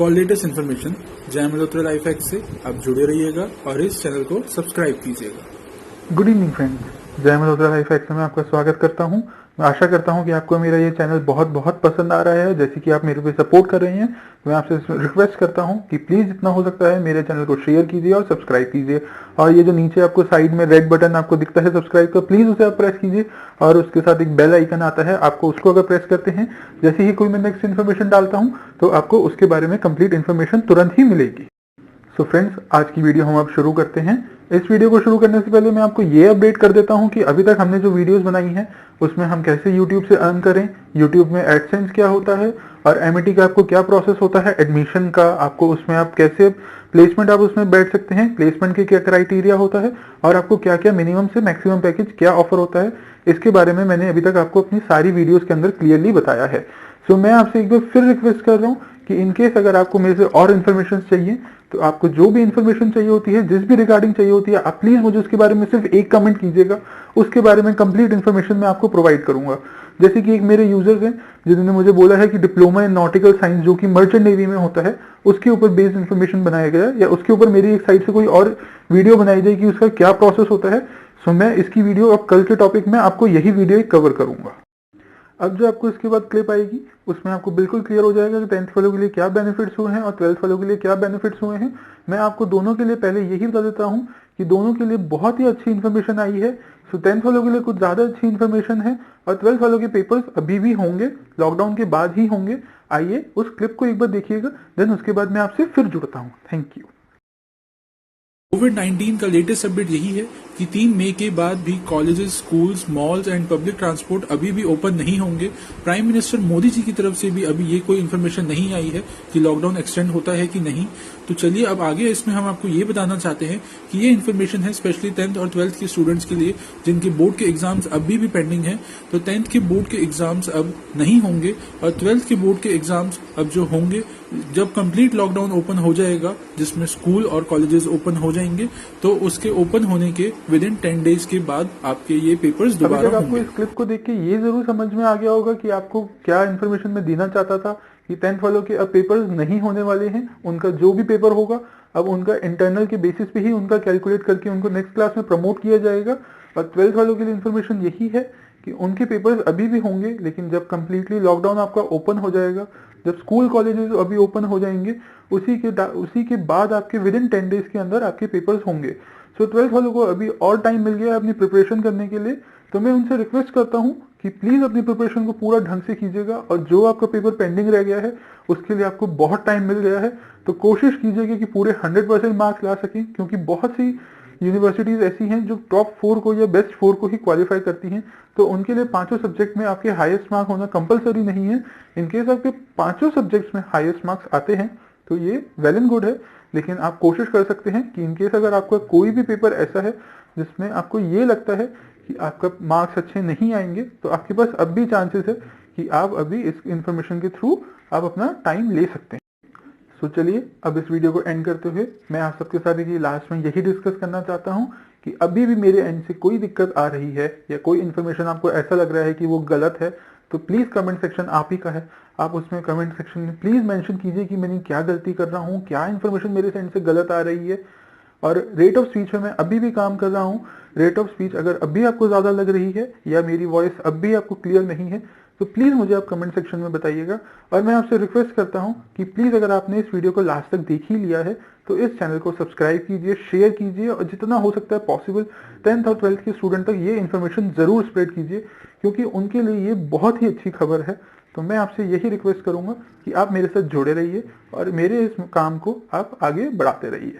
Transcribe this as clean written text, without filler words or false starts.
For latest information जय Malhotra life hack से आप जुड़े रहिएगा और इस चैनल को सब्सक्राइब कीजिएगा। गुड इवनिंग फ्रेंड्स, जय मल्होत्रा लाइफ हैक में आपका स्वागत करता हूं। मैं आशा करता हूं कि आपको मेरा ये चैनल बहुत बहुत पसंद आ रहा है। जैसे कि आप मेरे पे सपोर्ट कर रहे हैं, मैं आपसे रिक्वेस्ट करता हूं कि प्लीज जितना हो सकता है मेरे चैनल को शेयर कीजिए और सब्सक्राइब कीजिए। और ये जो नीचे आपको साइड में रेड बटन आपको दिखता है सब्सक्राइब का, प्लीज उसे आप प्रेस कीजिए और उसके साथ एक बेल आइकन आता है, आपको उसको अगर प्रेस करते हैं, जैसे ही कोई मैं नेक्स्ट इन्फॉर्मेशन डालता हूँ तो आपको उसके बारे में कंप्लीट इन्फॉर्मेशन तुरंत ही मिलेगी। सो फ्रेंड्स, आज की वीडियो हम अब शुरू करते हैं। इस वीडियो को शुरू करने से पहले मैं आपको ये अपडेट कर देता हूं कि अभी तक हमने जो वीडियोस बनाई हैं उसमें हम कैसे YouTube से अर्न करें, YouTube में एडसेंस क्या होता है और एमिटी का आपको क्या प्रोसेस होता है, एडमिशन का आपको उसमें आप कैसे प्लेसमेंट आप उसमें बैठ सकते हैं, प्लेसमेंट के क्या क्राइटेरिया होता है और आपको क्या क्या मिनिमम से मैक्सिमम पैकेज क्या ऑफर होता है, इसके बारे में मैंने अभी तक आपको अपनी सारी वीडियोस के अंदर क्लियरली बताया है। सो मैं आपसे एक बार फिर रिक्वेस्ट कर रहा हूँ कि इनकेस अगर आपको मेरे से और इन्फॉर्मेशन चाहिए तो आपको जो भी इन्फॉर्मेशन चाहिए होती है, जिस भी रिगार्डिंग चाहिए होती है, आप प्लीज मुझे उसके बारे में सिर्फ एक कमेंट कीजिएगा, उसके बारे में कंप्लीट इन्फॉर्मेशन मैं आपको प्रोवाइड करूंगा। जैसे कि एक मेरे यूजर्स हैं जिन्होंने मुझे बोला है कि डिप्लोमा इन नॉटिकल साइंस जो कि मर्चेंट नेवी में होता है उसके ऊपर बेस्ड इन्फॉर्मेशन बनाया गया या उसके ऊपर मेरी एक साइड से कोई और वीडियो बनाई जाए कि उसका क्या प्रोसेस होता है। सो मैं इसकी वीडियो अब कल के टॉपिक में आपको यही वीडियो कवर करूंगा। अब जो आपको इसके बाद क्लिप आएगी उसमें आपको बिल्कुल क्लियर हो जाएगा कि 10th वालों के लिए क्या बेनिफिट्स हुए हैं और 12th वालों के लिए क्या बेनिफिट्स हुए हैं। मैं आपको दोनों के लिए पहले यही बता देता हूं कि दोनों के लिए बहुत ही अच्छी इन्फॉर्मेशन आई है। सो 10th वालों के लिए कुछ ज्यादा अच्छी इन्फॉर्मेशन है और 12th वालों के पेपर्स अभी भी होंगे, लॉकडाउन के बाद ही होंगे। आइए उस क्लिप को एक बार देखिएगा, देन उसके बाद मैं आपसे फिर जुड़ता हूँ। Thank you. कोविड-19 का लेटेस्ट अपडेट यही है कि 3 मई के बाद भी colleges, schools, malls and public transport अभी भी ओपन नहीं होंगे। प्राइम मिनिस्टर मोदी जी की तरफ से भी अभी ये कोई इन्फॉर्मेशन नहीं आई है कि लॉकडाउन एक्सटेंड होता है कि नहीं। तो चलिए अब आगे इसमें हम आपको ये बताना चाहते हैं कि ये इन्फॉर्मेशन है स्पेशली 10th और 12th के स्टूडेंट्स के लिए जिनके बोर्ड के एग्जाम्स अभी भी पेंडिंग है। तो 10th के बोर्ड के एग्जाम्स अब नहीं होंगे और 12th के बोर्ड के एग्जाम्स अब जो होंगे जब कंप्लीट लॉकडाउन ओपन हो जाएगा, जिसमें स्कूल और कॉलेजेस ओपन हो जाएंगे, तो उसके ओपन होने के विद इन 10 डेज के बाद आपके ये पेपर्स दोबारा होंगे। आपको इस क्लिप को देख के ये जरूर समझ में आ गया होगा कि आपको क्या इन्फॉर्मेशन मैं देना चाहता था कि 10th वालों के अब पेपर्स नहीं होने वाले हैं। उनका जो भी पेपर होगा अब उनका इंटरनल के बेसिस पे ही उनका कैलकुलेट करके उनको नेक्स्ट क्लास में प्रमोट किया जाएगा। और 12th वालों के लिए इन्फॉर्मेशन यही है कि उनके पेपर्स अभी भी होंगे, लेकिन जब कंप्लीटली लॉकडाउन आपका ओपन हो जाएगा, जब स्कूल कॉलेजेस अभी ओपन हो जाएंगे, उसी के बाद आपके विद इन 10 डेज के अंदर आपके पेपर्स होंगे। सो 12th वालों को अभी और टाइम मिल गया है अपनी प्रिपरेशन करने के लिए। तो मैं उनसे रिक्वेस्ट करता हूं कि प्लीज अपनी प्रिपरेशन को पूरा ढंग से कीजिएगा और जो आपका पेपर पेंडिंग रह गया है उसके लिए आपको बहुत टाइम मिल गया है। तो कोशिश कीजिएगा कि पूरे 100% मार्क्स ला सकें, क्योंकि बहुत सी यूनिवर्सिटीज ऐसी हैं जो टॉप 4 को या बेस्ट 4 को ही क्वालिफाई करती हैं। तो उनके लिए पांचों सब्जेक्ट में आपके हाईएस्ट मार्क होना कंपलसरी नहीं है। इनकेस आपके पांचों सब्जेक्ट्स में हाईएस्ट मार्क्स आते हैं तो ये वेल एंड गुड है, लेकिन आप कोशिश कर सकते हैं कि इनकेस अगर आपका कोई भी पेपर ऐसा है जिसमें आपको ये लगता है कि आपका मार्क्स अच्छे नहीं आएंगे, तो आपके पास अब भी चांसेस है कि आप अभी इस इंफॉर्मेशन के थ्रू आप अपना टाइम ले सकते हैं। सो चलिए अब इस वीडियो को एंड करते हुए मैं आप सबके साथ लास्ट में यही डिस्कस करना चाहता हूं कि अभी भी मेरे एंड से कोई दिक्कत आ रही है या कोई इन्फॉर्मेशन आपको ऐसा लग रहा है कि वो गलत है, तो प्लीज कमेंट सेक्शन आप ही का है, आप उसमें कमेंट सेक्शन में प्लीज मेंशन कीजिए कि मैंने क्या गलती कर रहा हूँ, क्या इन्फॉर्मेशन मेरे एंड से गलत आ रही है। और रेट ऑफ स्पीच में मैं अभी भी काम कर रहा हूँ। रेट ऑफ स्पीच अगर अभी आपको ज्यादा लग रही है या मेरी वॉइस अब भी आपको क्लियर नहीं है तो प्लीज मुझे आप कमेंट सेक्शन में बताइएगा। और मैं आपसे रिक्वेस्ट करता हूं कि प्लीज अगर आपने इस वीडियो को लास्ट तक देख ही लिया है तो इस चैनल को सब्सक्राइब कीजिए, शेयर कीजिए और जितना हो सकता है पॉसिबल 10th और 12th के स्टूडेंट तक ये इन्फॉर्मेशन जरूर स्प्रेड कीजिए, क्योंकि उनके लिए ये बहुत ही अच्छी खबर है। तो मैं आपसे यही रिक्वेस्ट करूंगा कि आप मेरे साथ जुड़े रहिए और मेरे इस काम को आप आगे बढ़ाते रहिए।